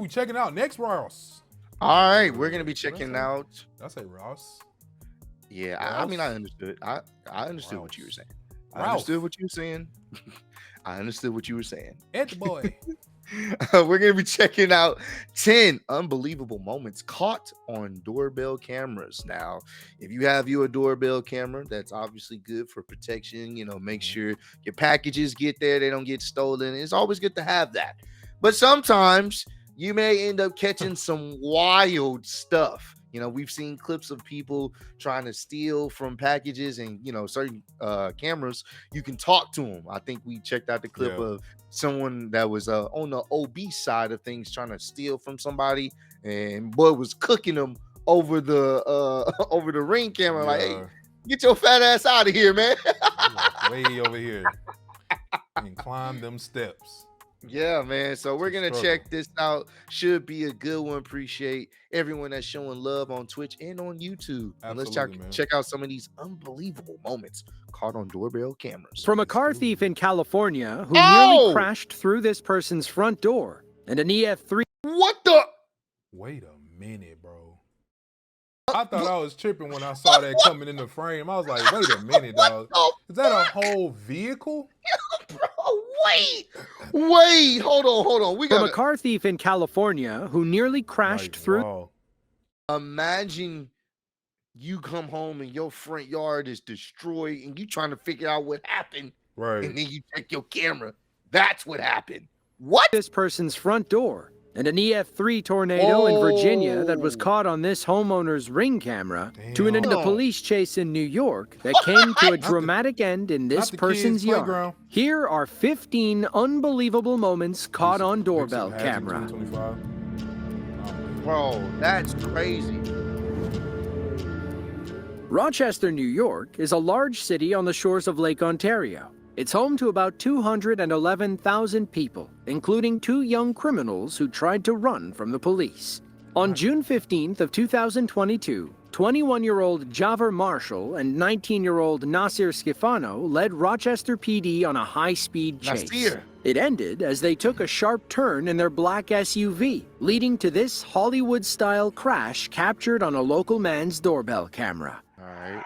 we checking out next, Ross? All right, we're gonna be checking out. Did I say Ross? Yeah, I mean, I understood. I understood what you were saying. I understood what you were saying. I understood what you were saying. At the boy. We're gonna be checking out 10 unbelievable moments caught on doorbell cameras. Now, if you have a doorbell camera, that's obviously good for protection. You know, make sure your packages get there, they don't get stolen. It's always good to have that. But sometimes you may end up catching some wild stuff. You know, we've seen clips of people trying to steal from packages, and certain cameras, you can talk to them. I think we checked out the clip of someone that was on the OB side of things trying to steal from somebody, and boy was cooking them over the over the Ring camera. Like, hey, get your fat ass out of here, man. Way over here and climb them steps. Yeah, man. So we're gonna check this out. Should be a good one. Appreciate everyone that's showing love on Twitch and on YouTube. And let's check out some of these unbelievable moments caught on doorbell cameras. From a car thief in California who nearly crashed through this person's front door, and an EF3. What the? Wait a minute, bro. I thought I was tripping when I saw that coming in the frame. I was like, wait a minute, dog. Is that a whole vehicle? Bro, wait, hold on. We got From a car thief in California who nearly crashed through. Wow. Imagine you come home and your front yard is destroyed and you trying to figure out what happened. Right. And then you check your camera. That's what happened. What? This person's front door. And an EF3 tornado in Virginia that was caught on this homeowner's Ring camera to an police chase in New York that came to a dramatic end in this person's yard. Here are 15 unbelievable moments caught on doorbell camera. Bro, that's crazy. Rochester, New York is a large city on the shores of Lake Ontario. It's home to about 211,000 people, including 2 young criminals who tried to run from the police. On June 15th of 2022, 21-year-old Javer Marshall and 19-year-old Nasir Schifano led Rochester PD on a high-speed chase. It ended as they took a sharp turn in their black SUV, leading to this Hollywood-style crash captured on a local man's doorbell camera. All right.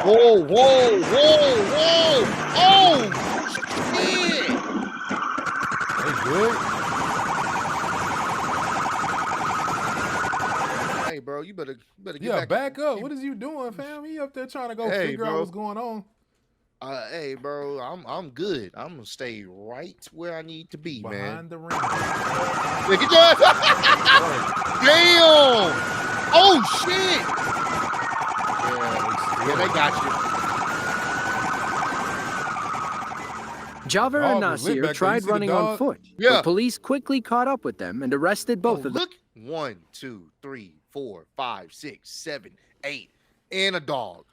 Whoa! Oh, shit! Hey, good? Hey, bro, you better get back up. What is you doing, fam? He up there trying to go figure out what's going on. Hey, bro, I'm good. I'm gonna stay right where I need to be, Behind the ring. Yeah, get your ass up. Damn! Oh, shit! Yeah, they got you. Javer and Nasir tried running on foot, but police quickly caught up with them and arrested both of them. Look, 1, 2, 3, 4, 5, 6, 7, 8, and a dog.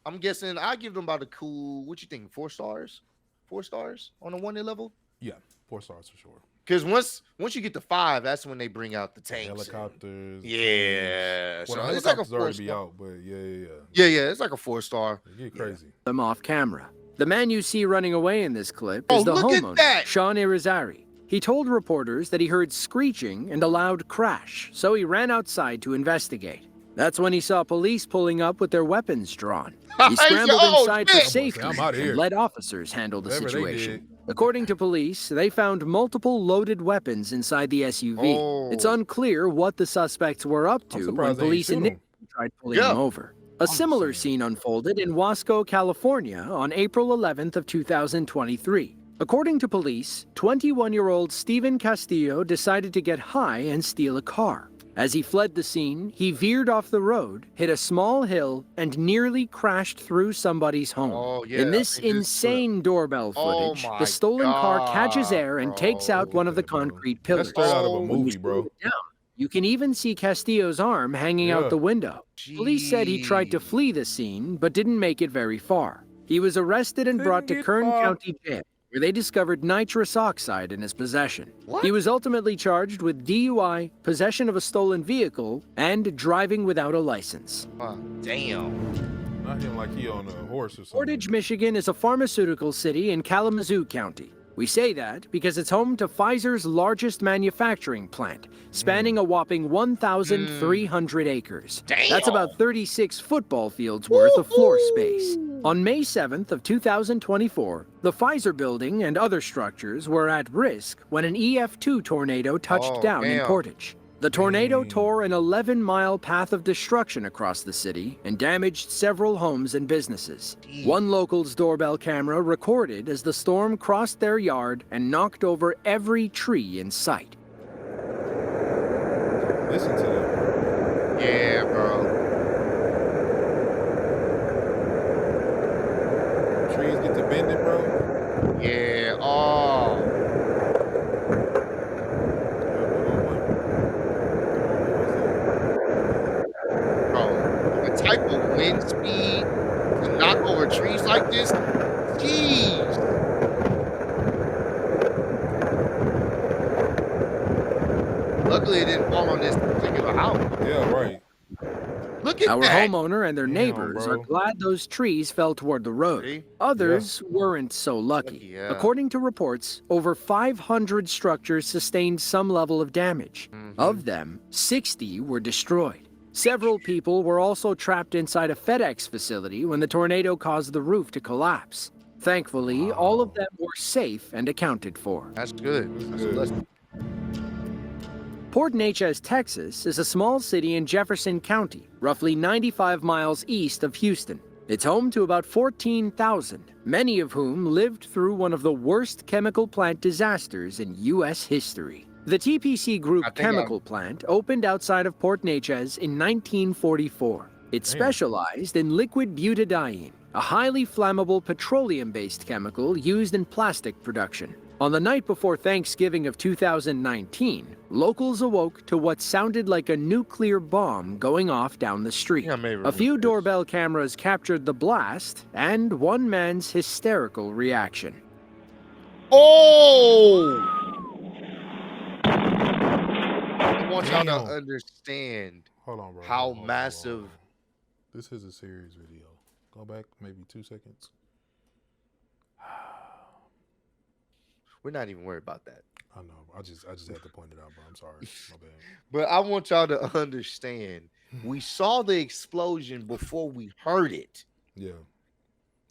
I'm guessing I give them about a cool, what you think, 4 stars? 4 stars on a 1 level? Yeah, 4 stars for sure. Because once you get to 5, that's when they bring out the tanks. Helicopters. Yeah. Well, so it's like a 4 already be out, but yeah. Yeah, it's like a 4 star. You get crazy. Them off camera. The man you see running away in this clip is the homeowner, Sean Irizarry. He told reporters that he heard screeching and a loud crash, so he ran outside to investigate. That's when he saw police pulling up with their weapons drawn. He scrambled inside for safety and let officers handle the situation. According to police, they found multiple loaded weapons inside the SUV. It's unclear what the suspects were up to when police initially tried pulling them over. A similar scene unfolded in Wasco, California on April 11th of 2023. According to police, 21-year-old Steven Castillo decided to get high and steal a car. As he fled the scene, he veered off the road, hit a small hill, and nearly crashed through somebody's home. In this insane doorbell footage, the stolen car catches air and takes out one of the concrete pillars. That's straight out of a movie, bro. You can even see Castillo's arm hanging out the window. Police said he tried to flee the scene, but didn't make it very far. He was arrested and brought to Kern County Jail, where they discovered nitrous oxide in his possession. He was ultimately charged with DUI, possession of a stolen vehicle, and driving without a license. Damn. Not him like he on a horse or something. Portage, Michigan is a pharmaceutical city in Kalamazoo County. We say that because it's home to Pfizer's largest manufacturing plant, spanning a whopping 1,300 acres. Damn. That's about 36 football fields worth of floor space. On May 7th of 2024, the Pfizer building and other structures were at risk when an EF2 tornado touched down in Portage. The tornado tore an 11-mile path of destruction across the city and damaged several homes and businesses. One local's doorbell camera recorded as the storm crossed their yard and knocked over every tree in sight. Listen to that. Yeah, bro. Trees get to bending, bro. Yeah. Oh. Bro, the type of wind speed to knock over trees like this, jeez. Luckily, it didn't fall on this particular house. Yeah, right. Look at Our that. homeowner and their neighbors are glad those trees fell toward the road. See? Others weren't so lucky. Yeah. According to reports, over 500 structures sustained some level of damage. Of them, 60 were destroyed. Several people were also trapped inside a FedEx facility when the tornado caused the roof to collapse. Thankfully, all of them were safe and accounted for. That's good. That's a blessing. Port Neches, Texas, is a small city in Jefferson County, roughly 95 miles east of Houston. It's home to about 14,000, many of whom lived through one of the worst chemical plant disasters in U.S. history. The TPC Group chemical plant opened outside of Port Neches in 1944. It specialized in liquid butadiene, a highly flammable petroleum-based chemical used in plastic production. On the night before Thanksgiving of 2019, locals awoke to what sounded like a nuclear bomb going off down the street. A few doorbell cameras captured the blast and one man's hysterical reaction. Oh! I want y'all to understand how massive. This is a serious video. Go back maybe 2 seconds. We're not even worried about that. I know. I just had to point it out, bro. I'm sorry. My bad. But I want y'all to understand. We saw the explosion before we heard it. Yeah.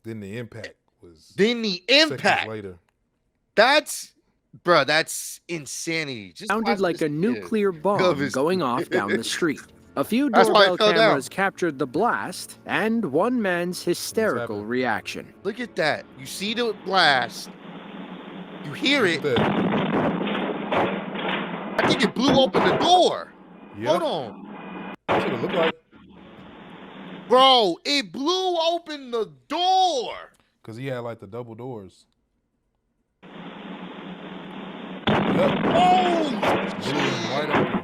Then the impact was. Then the impact seconds later. That's insanity. Just sounded like a nuclear bomb going off down the street. A few doorbell cameras captured the blast and one man's hysterical reaction. Look at that. You see the blast. You hear it. I think it blew open the door. Yeah. Hold on. That's what it looked like. Bro, it blew open the door. Because he had like the double doors. Yep. Oh, wide open.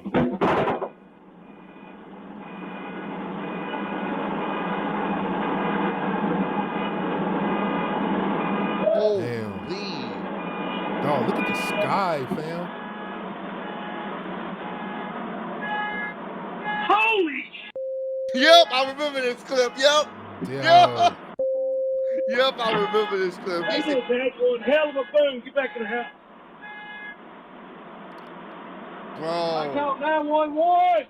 Damn. Dog, look at the sky, fam. Holy Yep, I remember this clip. Yep. Yeah. Yep, I remember this clip. Hey, Dad, going hell of a boom. Get back in the house. Bro. I count 911.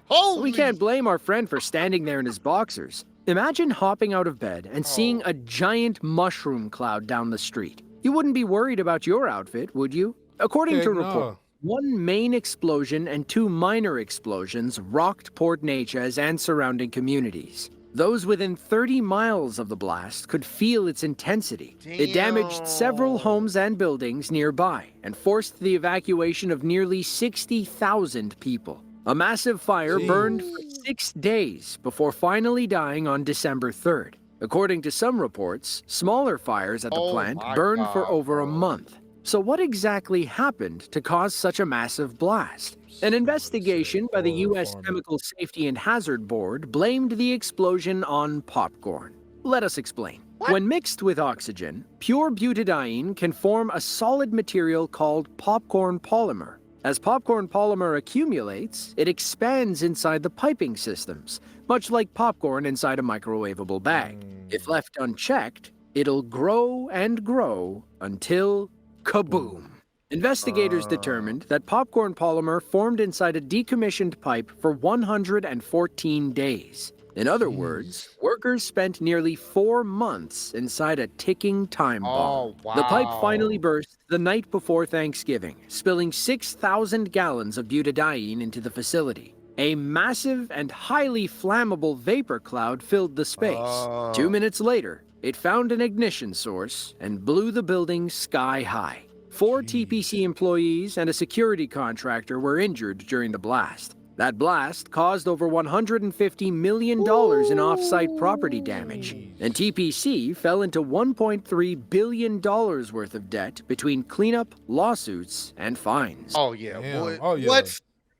Holy. We can't blame our friend for standing there in his boxers. Imagine hopping out of bed and seeing a giant mushroom cloud down the street. You wouldn't be worried about your outfit, would you? According to reports, one main explosion and two minor explosions rocked Port Neches and surrounding communities. Those within 30 miles of the blast could feel its intensity. It damaged several homes and buildings nearby and forced the evacuation of nearly 60,000 people. A massive fire burned for 6 days before finally dying on December 3rd. According to some reports, smaller fires at the plant burned for over a month. So what exactly happened to cause such a massive blast? An investigation by the U.S. Chemical Safety and Hazard Board blamed the explosion on popcorn. Let us explain. When mixed with oxygen, pure butadiene can form a solid material called popcorn polymer. As popcorn polymer accumulates, it expands inside the piping systems, much like popcorn inside a microwavable bag. If left unchecked, It'll grow and grow until kaboom. Investigators determined that popcorn polymer formed inside a decommissioned pipe for 114 days. In other words, workers spent nearly 4 months inside a ticking time bomb. Oh, wow. The pipe finally burst the night before Thanksgiving, spilling 6,000 gallons of butadiene into the facility. A massive and highly flammable vapor cloud filled the space. 2 minutes later, it found an ignition source and blew the building sky high. 4 TPC employees and a security contractor were injured during the blast. That blast caused over $150 million in off-site property damage, and TPC fell into $1.3 billion worth of debt between cleanup, lawsuits, and fines. Oh, yeah. Damn. Boy.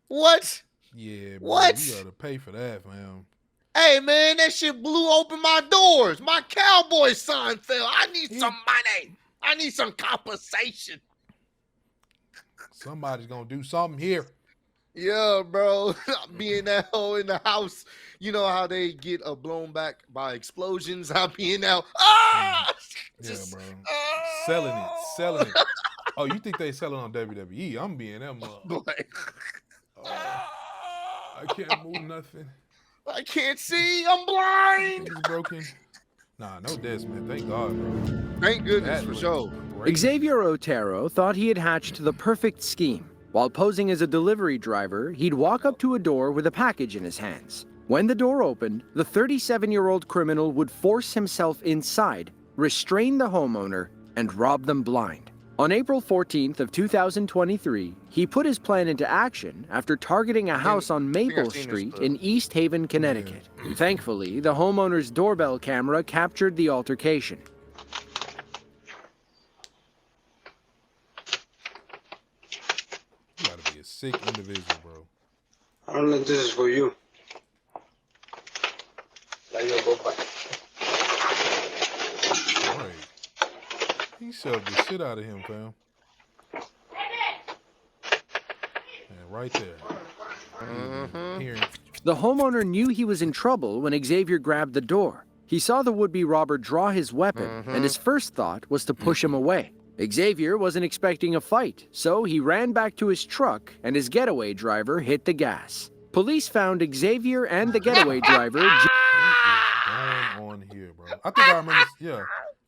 What? Yeah, bro. What? You gotta pay for that, man. Hey, man, that shit blew open my doors. My cowboy sign fell. I need some money. I need some compensation. Somebody's gonna do something here. Yeah, bro. Being that hole in the house, you know how they get blown back by explosions. I'm being out. Ah! Yeah, bro. Selling it. Oh, you think they selling on WWE? I'm being them up. I can't move nothing. I can't see. I'm blind. It's broken. Nah, no deaths, man. Thank God, bro. Thank goodness, That for was sure. great. Xavier Otero thought he had hatched the perfect scheme. While posing as a delivery driver, he'd walk up to a door with a package in his hands. When the door opened, the 37-year-old criminal would force himself inside, restrain the homeowner, and rob them blind. On April 14th of 2023, he put his plan into action after targeting a house on Maple Street in East Haven, Connecticut. Thankfully, the homeowner's doorbell camera captured the altercation. You gotta be a sick individual, bro. I don't think this is for you. Like your go back. Right. He shoved the shit out of him, fam. And right there. Hearing. The homeowner knew he was in trouble when Xavier grabbed the door. He saw the would-be robber draw his weapon, and his first thought was to push him away. Xavier wasn't expecting a fight, so he ran back to his truck, and his getaway driver hit the gas. Police found Xavier and the getaway driver. What is going on here, bro? I think I remember. Yeah.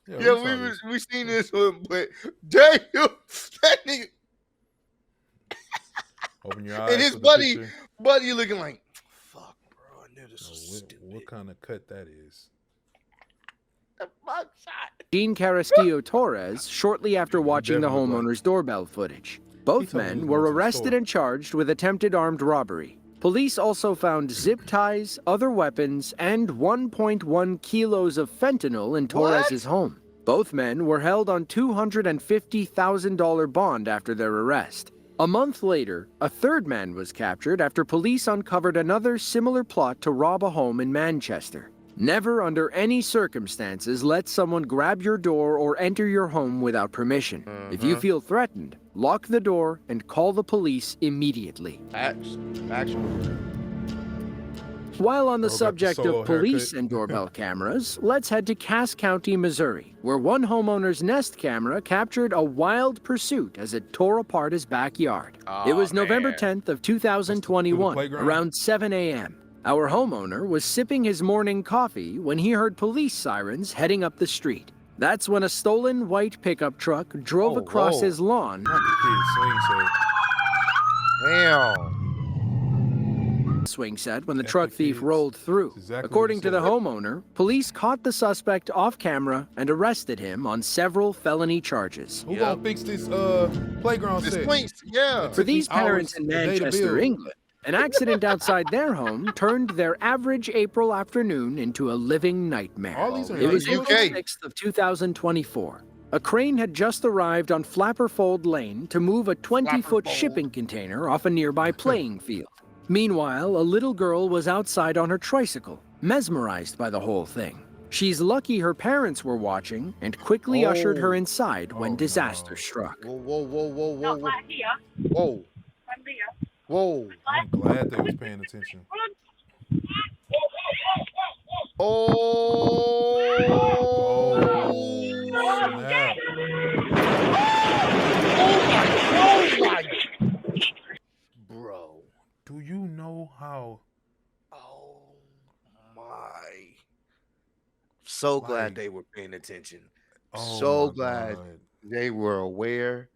Yeah, we seen this one, but damn, that nigga Open your eyes. and his to the buddy picture. looking like, fuck, bro, I knew this was stupid. What kind of cut that is? The mugshot. Jean Carrasquillo Torres shortly after watching the definitely looked homeowner's doorbell footage. Both told me he men was were going to the arrested store. and charged with attempted armed robbery. Police also found zip ties, other weapons, and 1.1 kilos of fentanyl in Torres's home. Both men were held on $250,000 bond after their arrest. A month later, a third man was captured after police uncovered another similar plot to rob a home in Manchester. Never under any circumstances let someone grab your door or enter your home without permission. If you feel threatened, lock the door and call the police immediately. Actually. While on the Throwback to subject solo of police haircut. and doorbell cameras, let's head to Cass County, Missouri, where one homeowner's Nest camera captured a wild pursuit as it tore apart his backyard. It was November 10th of 2021, playground? around 7 a.m. Our homeowner was sipping his morning coffee when he heard police sirens heading up the street. That's when a stolen white pickup truck drove across his lawn. Not the kid swing set. Damn. Swing set when the That's truck the thief kids. rolled through. That's exactly According what to he the said. homeowner, police caught the suspect off camera and arrested him on several felony charges. Who gonna fix this playground This set? place, yeah. For these parents in hours a day to Manchester, build. England, an accident outside their home turned their average April afternoon into a living nightmare. All these are It was in the April UK. 6th of 2024. A crane had just arrived on Flapperfold Lane to move a 20-foot Flapperfold. shipping container off a nearby playing field. Meanwhile, a little girl was outside on her tricycle, mesmerized by the whole thing. She's lucky her parents were watching and quickly ushered her inside when disaster struck. Whoa, whoa, whoa, whoa, whoa, whoa. Right here. Whoa. Right here. Whoa. I'm glad they was paying attention. Oh. Do you know how? Oh my! So glad Like, they were paying attention. oh So my glad God. they were aware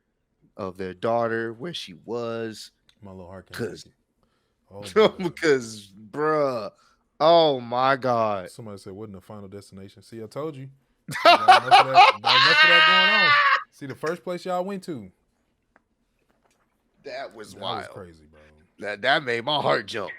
of their daughter, where she was, My little heart can't cause, take it. Oh my God. because, bruh, oh my God, Somebody said, wasn't the final destination? See, I told you. Got enough of that. Got enough of that going on. See, the first place y'all went to. that was That was wild. crazy, bro. That made my heart jump.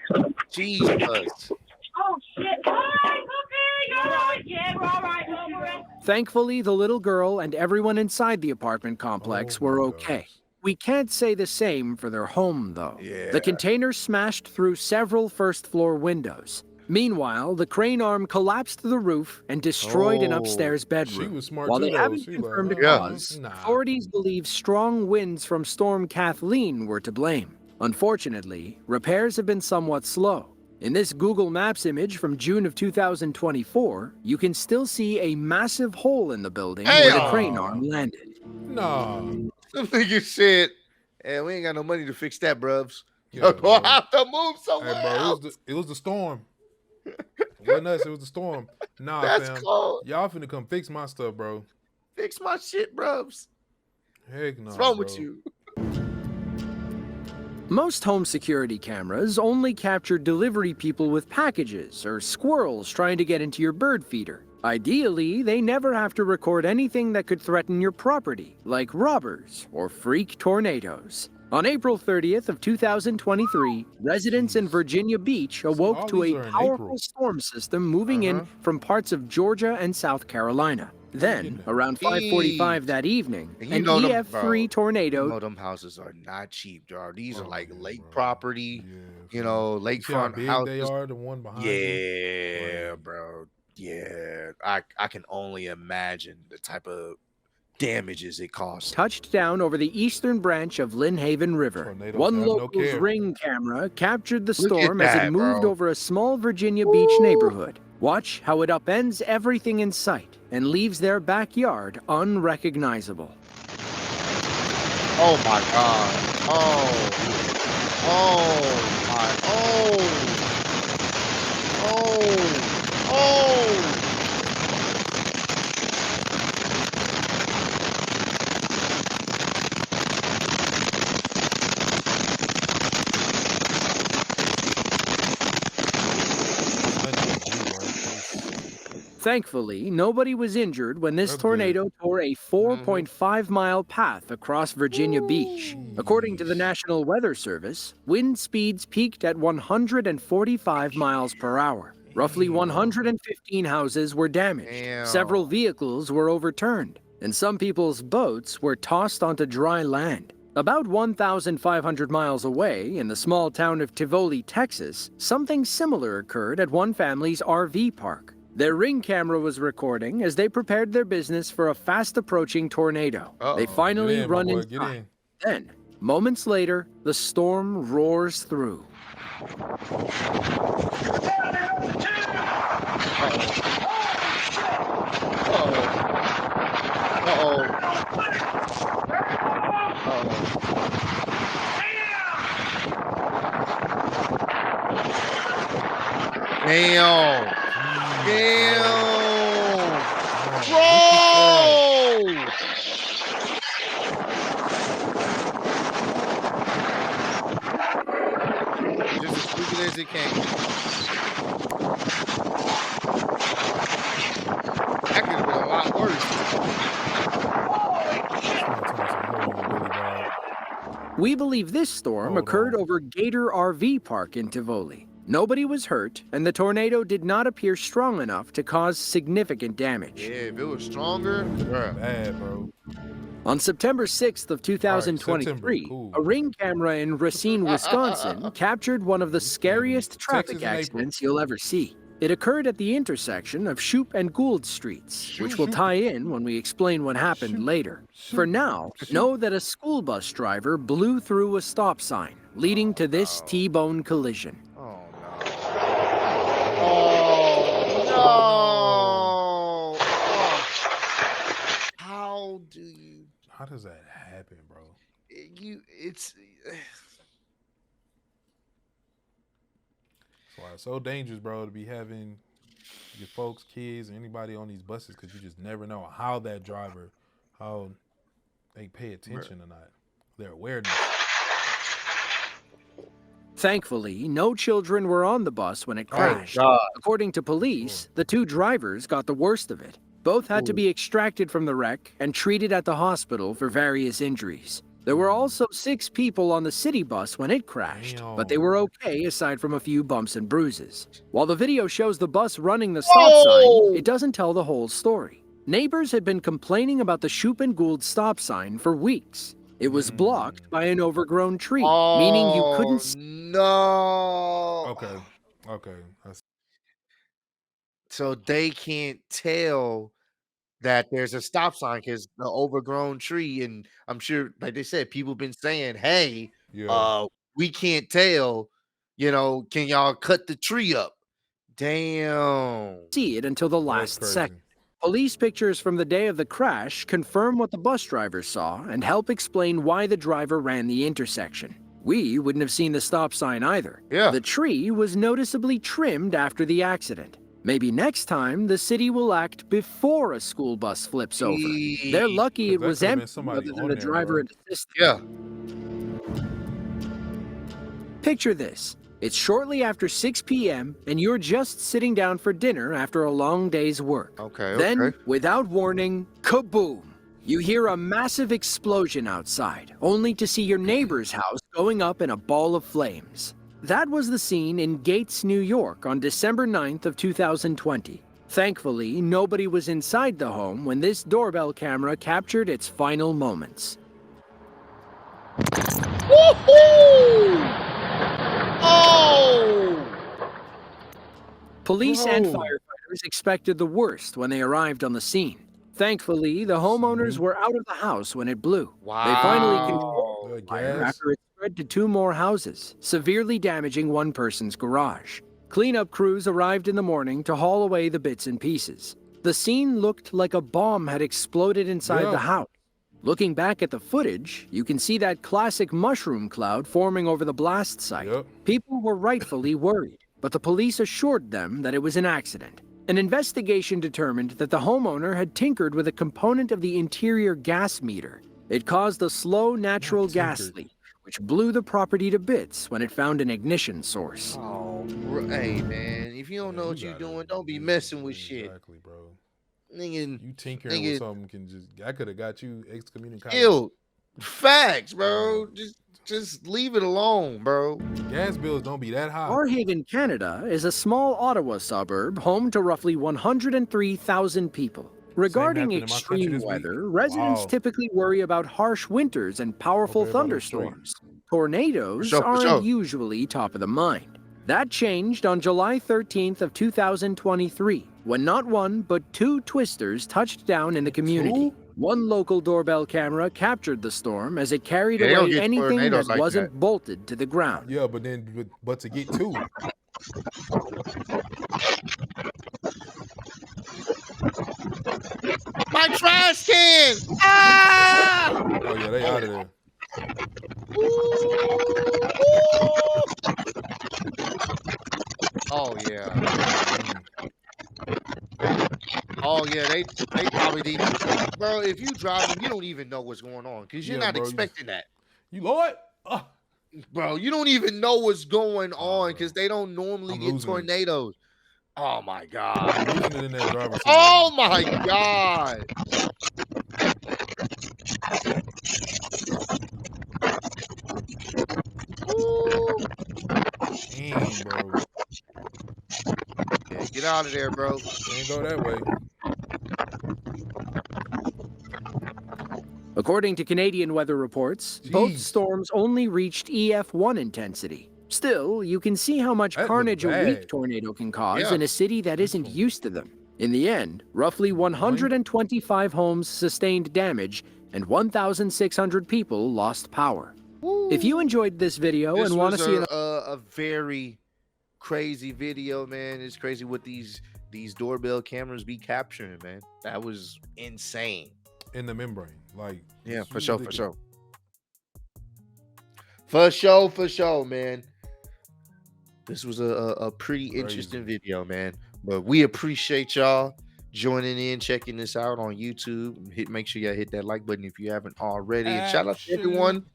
Jesus. Oh shit! All right, okay, you're all right. Yeah, we're all right. Over it. Thankfully, the little girl and everyone inside the apartment complex Oh were my okay. gosh. We can't say the same for their home, though. Yeah. The container smashed through several first-floor windows. Meanwhile, the crane arm collapsed the roof and destroyed an upstairs She bedroom. was smart While too, they though. haven't She confirmed like, a cause, nah. authorities believe strong winds from Storm Kathleen were to blame. Unfortunately, repairs have been somewhat slow. In this Google Maps image from June of 2024, you can still see a massive hole in the building where the crane arm landed. Nah. Some nigga said, "Hey, we ain't got no money to fix that, bruvs. Yeah, You're gonna bro. have to move somewhere Hey, bro, else." it was the storm. It wasn't us, it was the storm. Nah, That's fam. cold. Y'all finna come fix my stuff, bro. Fix my shit, bruvs. Heck no. What's wrong bro. with you? Most home security cameras only capture delivery people with packages or squirrels trying to get into your bird feeder. Ideally, they never have to record anything that could threaten your property, like robbers or freak tornadoes. On April 30th of 2023, residents in Virginia Beach awoke all to these a are in powerful April. storm system moving in from parts of Georgia and South Carolina. Then, getting that? around 5:45 that evening, And you an know them, EF3 bro. tornado. You know them houses are not cheap, dog. These are Oh, like yeah, lake bro. property, Yeah, you fam. know, You see how lakefront big houses. they are, the one behind you? Yeah, Like, bro. Yeah, I can only imagine the type of damages it costs. Touched down over the eastern branch of Lynnhaven River. Tornadoes One have no local's care. ring camera captured the Look at storm as it that, moved bro. over a small Virginia Beach neighborhood. Watch how it upends everything in sight and leaves their backyard unrecognizable. Oh my God. Oh. Oh my. Oh. Oh. Thankfully, nobody was injured when this That's tornado tore a 4.5-mile path across Virginia Beach. According to the National Weather Service, wind speeds peaked at 145 miles per hour. Roughly 115 houses were damaged. Damn. Several vehicles were overturned, and some people's boats were tossed onto dry land. About 1,500 miles away, in the small town of Tivoli, Texas, something similar occurred at one family's RV park. Their ring camera was recording as they prepared their business for a fast-approaching tornado. They finally Get in, run my boy, inside. get in. Then, moments later, the storm roars through. Damn. Damn. Bro. Just as quickly as it came. That could have been a lot worse. We believe this storm occurred over Gator RV Park in Tivoli. Nobody was hurt, and the tornado did not appear strong enough to cause significant damage. Yeah, if it was stronger, bad, bro. On September 6th of 2023, a ring camera in Racine, Wisconsin, captured one of the scariest traffic accidents you'll ever see. It occurred at the intersection of Shoup and Gould Streets, which will tie in when we explain what happened later. For now, know that a school bus driver blew through a stop sign, leading to this T-bone collision. Oh, no. How do you... How does that happen, bro? so dangerous, bro, to be having your folks, kids, or anybody on these buses because you just never know how that driver, how they pay attention or not, their awareness. Thankfully, no children were on the bus when it crashed. God. According to police, the two drivers got the worst of it. Both had to be extracted from the wreck and treated at the hospital for various injuries. There were also 6 people on the city bus when it crashed, but they were okay aside from a few bumps and bruises. While the video shows the bus running the stop sign, it doesn't tell the whole story. Neighbors had been complaining about the Shoup and Gould stop sign for weeks. It was blocked by an overgrown tree, meaning you couldn't see. No. Okay. So they can't tell that there's a stop sign because the overgrown tree, and I'm sure, like they said, people been saying, "Hey, we can't tell. Can y'all cut the tree up?" Damn. See it until the last second. Police pictures from the day of the crash confirm what the bus driver saw and help explain why the driver ran the intersection. We wouldn't have seen the stop sign either. Yeah. The tree was noticeably trimmed after the accident. Maybe next time the city will act before a school bus flips over. They're lucky it was empty other than the driver and assistant. Yeah. Picture this. It's shortly after 6 p.m. and you're just sitting down for dinner after a long day's work. Okay. Then, without warning, kaboom! You hear a massive explosion outside, only to see your neighbor's house going up in a ball of flames. That was the scene in Gates, New York on December 9th of 2020. Thankfully, nobody was inside the home when this doorbell camera captured its final moments. Woohoo! Oh! Police and firefighters expected the worst when they arrived on the scene. Thankfully, the homeowners were out of the house when it blew. Wow. They finally controlled the fire after it spread to 2 more houses, severely damaging one person's garage. Cleanup crews arrived in the morning to haul away the bits and pieces. The scene looked like a bomb had exploded inside the house. Looking back at the footage, you can see that classic mushroom cloud forming over the blast site. People were rightfully worried, but the police assured them that it was an accident. An investigation determined that the homeowner had tinkered with a component of the interior gas meter. It caused a slow natural gas leak, which blew the property to bits when it found an ignition source. Oh, hey, man, if you don't know what you're doing, don't be messing with shit. Exactly, bro. Nigga, you tinkering with something I could have got you excommunicated. Killed. Facts, bro. Just leave it alone, bro. Gas bills don't be that high. Barhaven, Canada is a small Ottawa suburb home to roughly 103,000 people. Regarding extreme weather, residents typically worry about harsh winters and powerful thunderstorms. Tornadoes aren't usually top of the mind. That changed on July 13th of 2023, when not one but 2 twisters touched down in the community. One local doorbell camera captured the storm as it carried away anything that wasn't bolted to the ground. Yeah, but to get 2. My trash can! Ah! Oh yeah, they out of there. Oh yeah. Oh yeah, they probably did. Bro, if you driving, you don't even know what's going on because you're not expecting that. You Lord? Bro, you don't even know what's going on because they don't normally get tornadoes. Oh my god. Oh my god. Damn, bro. Yeah, get out of there, bro. Can't go that way. According to Canadian weather reports, both storms only reached EF1 intensity. Still, you can see how much carnage a weak tornado can cause in a city that isn't used to them. In the end, roughly 125 homes sustained damage and 1,600 people lost power. If you enjoyed this video and want to see a very crazy video, man, it's crazy what these doorbell cameras be capturing, man. That was insane. In the membrane, like for sure, for sure, man. This was a pretty interesting video, man. But we appreciate y'all joining in, checking this out on YouTube. Make sure y'all hit that like button if you haven't already. And shout out to everyone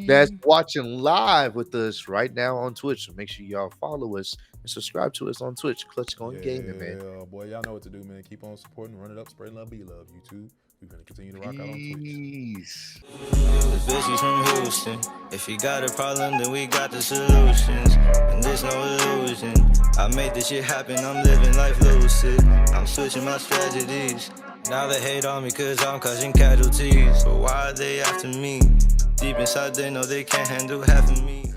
that's watching live with us right now on Twitch. So make sure y'all follow us and subscribe to us on Twitch. Clutch Going Gaming, man. Yeah, boy, y'all know what to do, man. Keep on supporting, run it up, spread love, be love, YouTube. We're gonna continue to rock out on Twitch. The bitches from Houston. If you got a problem, then we got the solutions. And there's no illusion. I made this shit happen, I'm living life lucid. I'm switching my strategies. Now they hate on me cause I'm causing casualties. So why are they after me? Deep inside they know they can't handle half of me.